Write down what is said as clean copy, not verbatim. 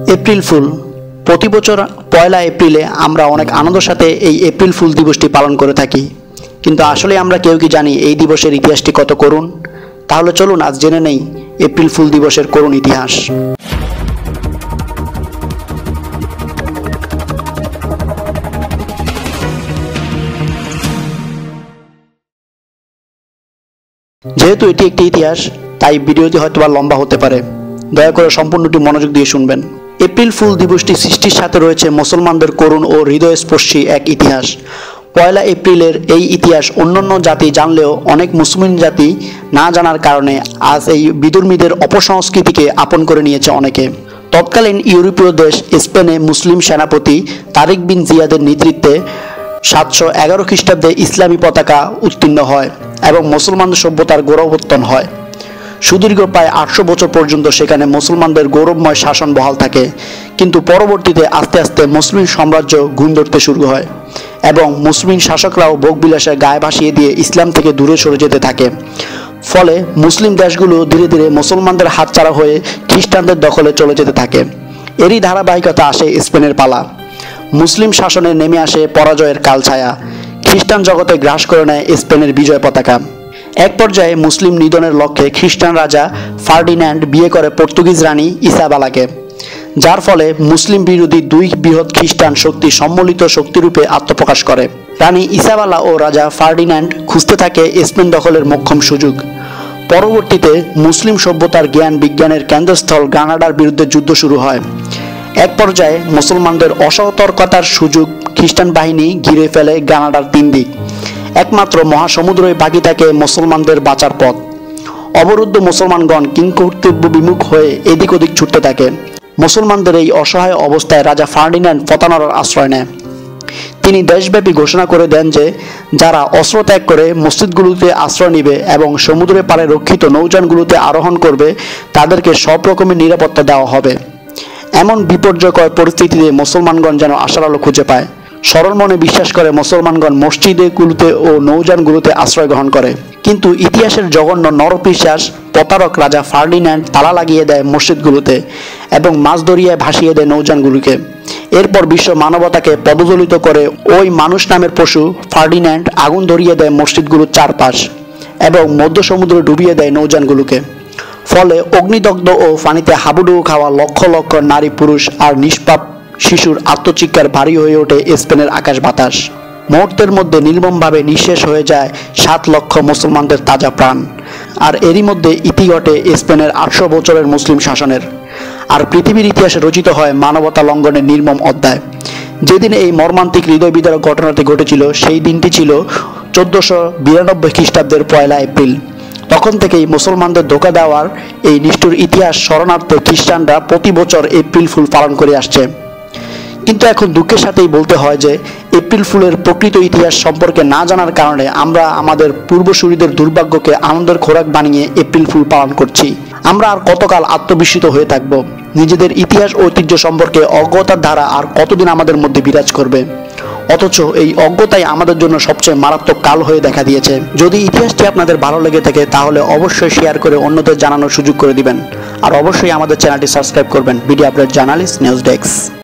April fool. প্রতি বছর পয়লা এপ্রিলে আমরা অনেক আনন্দের সাথে এই এপ্রিল ফুল দিবসটি পালন করে থাকি, কিন্তু আসলে আমরা কেউ কি জানি এই দিবসের ইতিহাসটি কত করুণ? তাহলে চলুন আজ জেনে নেই এপ্রিল ফুল দিবসের করুণ ইতিহাস। যেহেতু এটি একটি ইতিহাস, তাই ভিডিওটি হয়তো বা লম্বা হতে পারে, দয়া করে সম্পূর্ণটি মনোযোগ দিয়ে শুনবেন। এপ্রিল ফুল দিবসটি সৃষ্টির সাথে রয়েছে মুসলমানদের করুণ ও হৃদয়স্পর্শী এক ইতিহাস। পয়লা এপ্রিলের এই ইতিহাস অন্যান্য জাতি জানলেও অনেক মুসলিম জাতি না জানার কারণে আজ এই বিধর্মীদের অপসংস্কৃতিকে আপন করে নিয়েছে অনেকে। তৎকালীন ইউরোপীয় দেশ স্পেনে মুসলিম সেনাপতি তারিক বিন জিয়াদের নেতৃত্বে 711 খ্রিস্টাব্দে ইসলামী পতাকা উত্তীর্ণ হয় এবং মুসলমান সভ্যতার গৌরবোত্তন হয়। সুদীর্ঘ প্রায় 800 বছর পর্যন্ত সেখানে মুসলমানদের গৌরবময় শাসন বহাল থাকে, কিন্তু পরবর্তীতে আস্তে আস্তে মুসলিম সাম্রাজ্য ঘুণ ধরতে শুরু হয় এবং মুসলিম শাসকরাও ভোগবিলাসে গায়ে ভাসিয়ে দিয়ে ইসলাম থেকে দূরে সরে যেতে থাকে। ফলে মুসলিম দেশগুলো ধীরে ধীরে মুসলমানদের হাতছাড়া হয়ে খ্রিস্টানদের দখলে চলে যেতে থাকে। এরই ধারাবাহিকতা আসে স্পেনের পালা। মুসলিম শাসনে নেমে আসে পরাজয়ের কালছায়া। খ্রিস্টান জগতে গ্রাস করে নেয় স্পেনের বিজয় পতাকা। এক পর্যায়ে মুসলিম নিধনের লক্ষ্যে খ্রিস্টান রাজা ফার্ডিন্যান্ড বিয়ে করে পর্তুগিজ রানী ইসাবেলাকে, যার ফলে মুসলিম বিরোধী দুই বৃহৎ খ্রিস্টান শক্তি সম্মিলিত শক্তিরূপে আত্মপ্রকাশ করে। রানী ইসাবেলা ও রাজা ফার্ডিন্যান্ড খুঁজতে থাকে স্পেন দখলের মোক্ষম সুযোগ। পরবর্তীতে মুসলিম সভ্যতার জ্ঞান বিজ্ঞানের কেন্দ্রস্থল গ্রানাডার বিরুদ্ধে যুদ্ধ শুরু হয়। এক পর্যায়ে মুসলমানদের অসতর্কতার সুযোগ খ্রিস্টান বাহিনী ঘিরে ফেলে গ্রানাডার 3 দিক। একমাত্র মহাসমুদ্রই বাকি থাকে মুসলমানদের বাঁচার পথ। অবরুদ্ধ মুসলমানগণ কিংকর্তব্য বিমুখ হয়ে এদিক ওদিক ছুটতে থাকে। মুসলমানদের এই অসহায় অবস্থায় রাজা ফার্ডিন্যান্ড প্রতারণার আশ্রয় নেয়। তিনি দেশব্যাপী ঘোষণা করে দেন যে যারা অস্ত্র ত্যাগ করে মসজিদগুলোতে আশ্রয় নিবে এবং সমুদ্রের পাড়ে রক্ষিত নৌযানগুলোতে আরোহণ করবে তাদেরকে সব রকমের নিরাপত্তা দেওয়া হবে। এমন বিপর্যয়কর পরিস্থিতিতে মুসলমানগণ যেন আশার আলো খুঁজে পায়। সরল মনে বিশ্বাস করে মুসলমানগণ মসজিদগুলোতে ও নৌযানগুলোতে আশ্রয় গ্রহণ করে। কিন্তু ইতিহাসের জঘন্য নরপিশাচ প্রতারক রাজা ফার্ডিন্যান্ড তালা লাগিয়ে দেয় মসজিদগুলোতে এবং মাছ দরিয়ায় ভাসিয়ে দেয় নৌযানগুলোকে। এরপর বিশ্ব মানবতাকে পদদলিত করে ওই মানুষ নামের পশু ফার্ডিন্যান্ড আগুন ধরিয়ে দেয় মসজিদগুলোর চারপাশ এবং মধ্য সমুদ্রে ডুবিয়ে দেয় নৌযানগুলোকে। ফলে অগ্নিদগ্ধ ও পানিতে হাবুডুবু খাওয়া লক্ষ লক্ষ নারী পুরুষ আর নিষ্পাপ শিশুর আত্মচিৎকার ভারী হয়ে ওঠে স্পেনের আকাশ বাতাস। মুহূর্তের মধ্যে নির্মমভাবে নিঃশেষ হয়ে যায় 7 লক্ষ মুসলমানদের তাজা প্রাণ। আর এরই মধ্যে ইতি ঘটে স্পেনের 800 বছরের মুসলিম শাসনের। আর পৃথিবীর ইতিহাসে রচিত হয় মানবতা লঙ্ঘনের নির্মম অধ্যায়। যেদিন এই মর্মান্তিক হৃদয় বিদারক ঘটনাটি ঘটেছিল সেই দিনটি ছিল 1492 খ্রিস্টাব্দের পয়লা এপ্রিল। তখন থেকেই মুসলমানদের ধোঁকা দেওয়ার এই নিষ্ঠুর ইতিহাস শরণার্থে খ্রিস্টানরা প্রতি বছর এপ্রিল ফুল পালন করে আসছে। কিন্তু এখন দুঃখের সাথেই বলতে হয় যে এপ্রিল ফুলের প্রকৃত ইতিহাস সম্পর্কে না জানার কারণে আমরা আমাদের পূর্বসূরীদের দুর্ভাগ্যকে আনন্দের খোরাক বানিয়ে এপ্রিল ফুল পালন করছি। আমরা আর কতকাল আত্মবিস্মিত হয়ে থাকব? নিজেদের ইতিহাস ঐতিহ্য সম্পর্কে অজ্ঞতার ধারা আর কতদিন আমাদের মধ্যে বিরাজ করবে? অথচ এই অজ্ঞতাই আমাদের জন্য সবচেয়ে মারাত্মক কাল হয়ে দেখা দিয়েছে। যদি ইতিহাসটি আপনাদের ভালো লেগে থাকে তাহলে অবশ্যই শেয়ার করে অন্যদের জানানোর সুযোগ করে দিবেন। আর অবশ্যই আমাদের চ্যানেলটি সাবস্ক্রাইব করবেন। Video update journalist news desk.